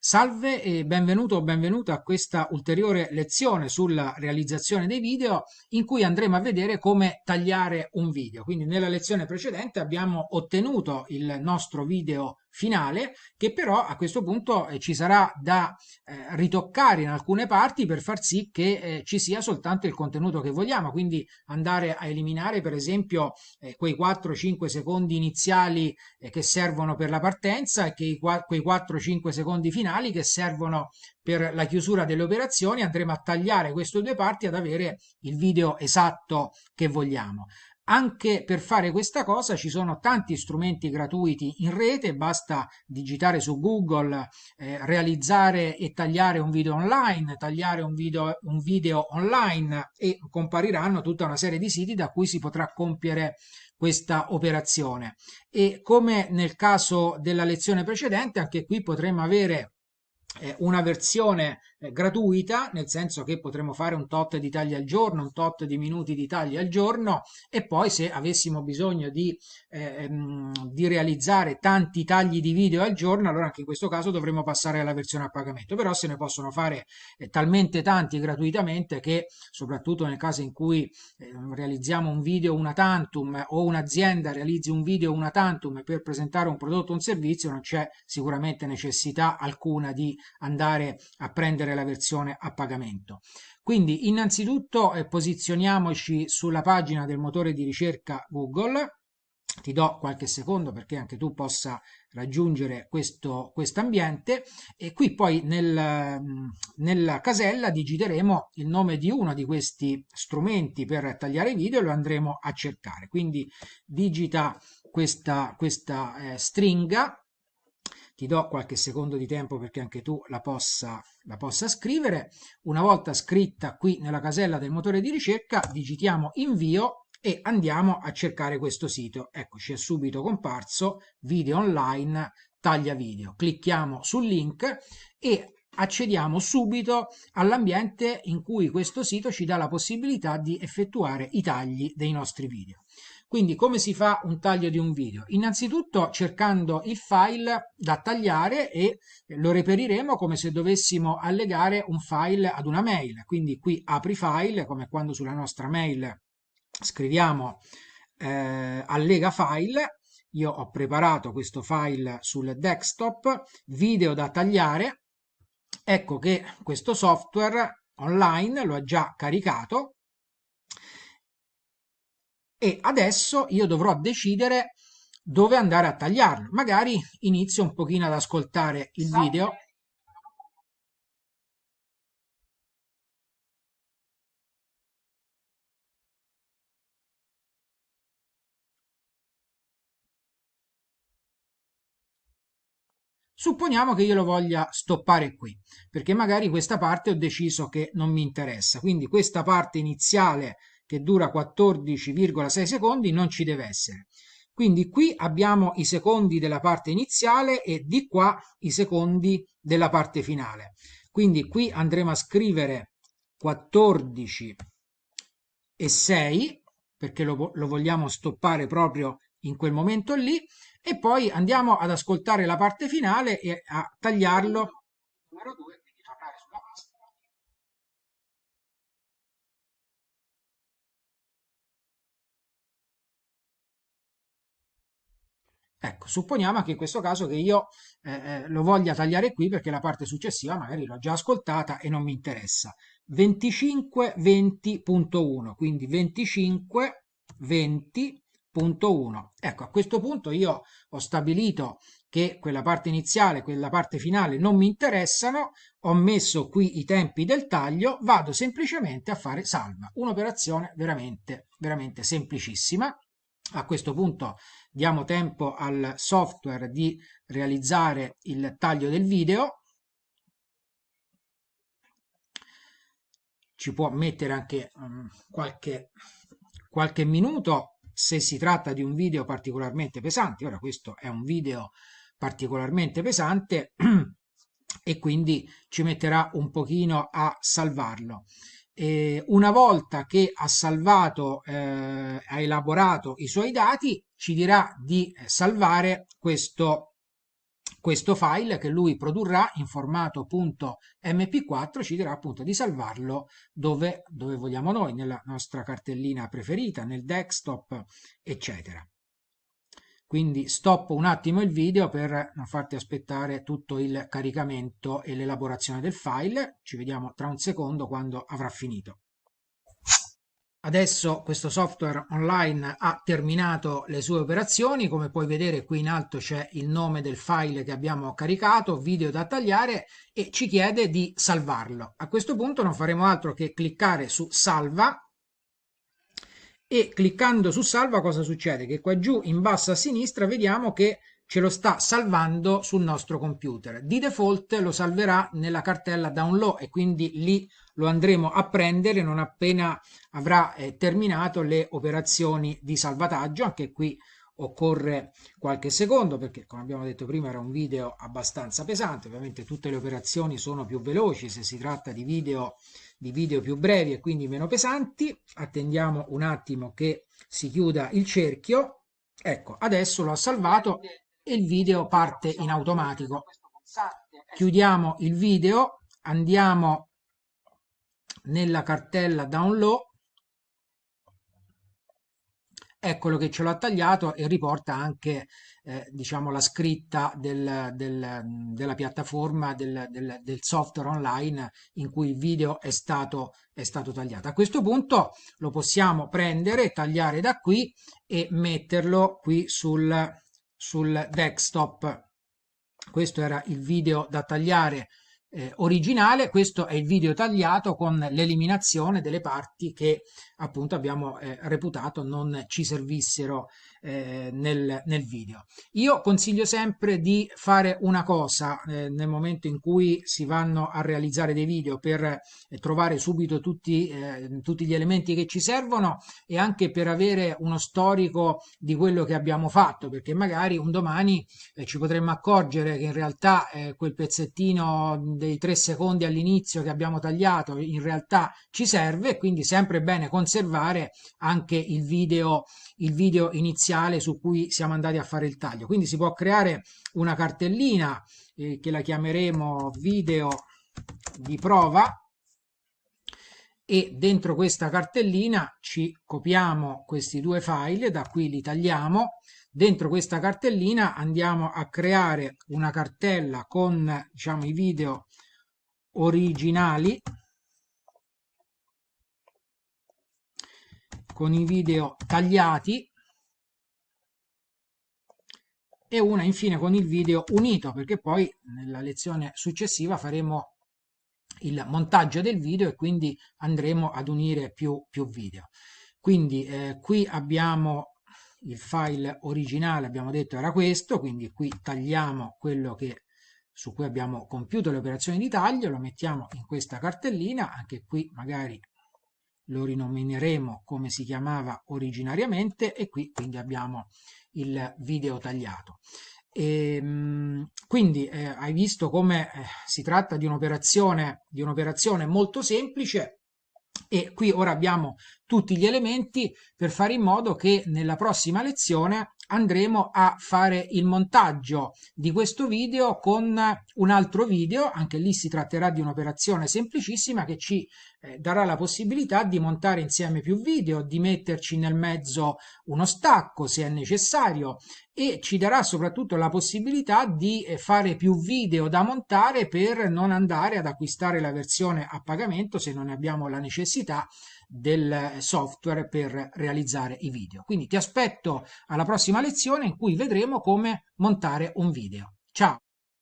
Salve e benvenuto o benvenuta a questa ulteriore lezione sulla realizzazione dei video in cui andremo a vedere come tagliare un video. Quindi nella lezione precedente abbiamo ottenuto il nostro video finale che però a questo punto ci sarà da ritoccare in alcune parti per far sì che ci sia soltanto il contenuto che vogliamo, quindi andare a eliminare per esempio quei 4-5 secondi iniziali che servono per la partenza e quei 4-5 secondi finali che servono per la chiusura delle operazioni. Andremo a tagliare queste due parti ad avere il video esatto che vogliamo. Anche per fare questa cosa ci sono tanti strumenti gratuiti in rete, basta digitare su Google realizzare e tagliare un video online, tagliare un video online e compariranno tutta una serie di siti da cui si potrà compiere questa operazione. E come nel caso della lezione precedente, anche qui potremmo avere una versione gratuita, nel senso che potremo fare un tot di tagli al giorno, un tot di minuti di tagli al giorno e poi se avessimo bisogno di realizzare tanti tagli di video al giorno, allora anche in questo caso dovremo passare alla versione a pagamento, però se ne possono fare talmente tanti gratuitamente che soprattutto nel caso in cui realizziamo un video una tantum o un'azienda realizzi un video una tantum per presentare un prodotto o un servizio, non c'è sicuramente necessità alcuna di andare a prendere la versione a pagamento. Quindi innanzitutto posizioniamoci sulla pagina del motore di ricerca Google. Ti do qualche secondo perché anche tu possa raggiungere questo ambiente e qui poi nella casella digiteremo il nome di uno di questi strumenti per tagliare video e lo andremo a cercare. Quindi digita questa stringa. Ti do qualche secondo di tempo perché anche tu la possa scrivere. Una volta scritta qui nella casella del motore di ricerca, digitiamo invio e andiamo a cercare questo sito. Eccoci, è subito comparso video online taglia video. Clicchiamo sul link e accediamo subito all'ambiente in cui questo sito ci dà la possibilità di effettuare i tagli dei nostri video. Quindi come si fa un taglio di un video? Innanzitutto cercando il file da tagliare e lo reperiremo come se dovessimo allegare un file ad una mail. Quindi qui apri file, come quando sulla nostra mail scriviamo allega file. Io ho preparato questo file sul desktop, video da tagliare. Ecco che questo software online lo ha già caricato e adesso io dovrò decidere dove andare a tagliarlo. Magari inizio un pochino ad ascoltare il video. Supponiamo che io lo voglia stoppare qui, perché magari questa parte ho deciso che non mi interessa. Quindi questa parte iniziale che dura 14,6 secondi non ci deve essere. Quindi qui abbiamo i secondi della parte iniziale e di qua i secondi della parte finale. Quindi qui andremo a scrivere 14 e 6 perché lo vogliamo stoppare proprio in quel momento lì e poi andiamo ad ascoltare la parte finale e a tagliarlo. Numero 2, quindi tornare sulla pasta. Ecco, supponiamo che in questo caso che io lo voglia tagliare qui perché la parte successiva magari l'ho già ascoltata e non mi interessa. 25-20.1, quindi 25-20.1. Ecco, a questo punto io ho stabilito che quella parte iniziale e quella parte finale non mi interessano, ho messo qui i tempi del taglio, vado semplicemente a fare salva. Un'operazione veramente, veramente semplicissima. A questo punto diamo tempo al software di realizzare il taglio del video. Ci può mettere anche qualche minuto se si tratta di un video particolarmente pesante. Ora questo è un video particolarmente pesante e quindi ci metterà un pochino a salvarlo. Una volta che ha salvato, ha elaborato i suoi dati, ci dirà di salvare questo file che lui produrrà in formato .mp4, ci dirà appunto di salvarlo dove vogliamo noi, nella nostra cartellina preferita, nel desktop, eccetera. Quindi stoppo un attimo il video per non farti aspettare tutto il caricamento e l'elaborazione del file. Ci vediamo tra un secondo quando avrà finito. Adesso questo software online ha terminato le sue operazioni. Come puoi vedere, qui in alto c'è il nome del file che abbiamo caricato, video da tagliare, e ci chiede di salvarlo. A questo punto non faremo altro che cliccare su salva, e cliccando su salva cosa succede? Che qua giù in basso a sinistra vediamo che ce lo sta salvando sul nostro computer. Di default lo salverà nella cartella download e quindi lì lo andremo a prendere non appena avrà terminato le operazioni di salvataggio. Anche qui occorre qualche secondo perché, come abbiamo detto prima, era un video abbastanza pesante. Ovviamente tutte le operazioni sono più veloci se si tratta di video più brevi e quindi meno pesanti. Attendiamo un attimo che si chiuda il cerchio. Ecco, adesso l'ho salvato e il video parte in automatico. Chiudiamo il video, andiamo nella cartella download, eccolo che ce l'ha tagliato e riporta anche diciamo la scritta della piattaforma del software online in cui il video è stato tagliato. A questo punto lo possiamo prendere, tagliare da qui e metterlo qui sul desktop. Questo era il video da tagliare originale, questo è il video tagliato con l'eliminazione delle parti che appunto abbiamo reputato non ci servissero nel video. Io consiglio sempre di fare una cosa nel momento in cui si vanno a realizzare dei video per trovare subito tutti gli elementi che ci servono e anche per avere uno storico di quello che abbiamo fatto, perché magari un domani ci potremmo accorgere che in realtà quel pezzettino dei 3 secondi all'inizio che abbiamo tagliato in realtà ci serve, quindi sempre bene conservare anche il video iniziale su cui siamo andati a fare il taglio. Quindi si può creare una cartellina che la chiameremo video di prova, e dentro questa cartellina ci copiamo questi due file, da qui li tagliamo. Dentro questa cartellina andiamo a creare una cartella con, diciamo, i video originali, con i video tagliati, e una infine con il video unito, perché poi nella lezione successiva faremo il montaggio del video e quindi andremo ad unire più video. Quindi qui abbiamo il file originale, abbiamo detto era questo, quindi qui tagliamo quello su cui abbiamo compiuto le operazioni di taglio, lo mettiamo in questa cartellina. Anche qui magari lo rinomineremo come si chiamava originariamente, e qui quindi abbiamo il video tagliato. Quindi hai visto come si tratta di un'operazione molto semplice, e qui ora abbiamo tutti gli elementi per fare in modo che nella prossima lezione andremo a fare il montaggio di questo video con un altro video. Anche lì si tratterà di un'operazione semplicissima che ci darà la possibilità di montare insieme più video, di metterci nel mezzo uno stacco se è necessario, e ci darà soprattutto la possibilità di fare più video da montare per non andare ad acquistare la versione a pagamento se non ne abbiamo la necessità del software per realizzare i video. Quindi ti aspetto alla prossima lezione in cui vedremo come montare un video. Ciao!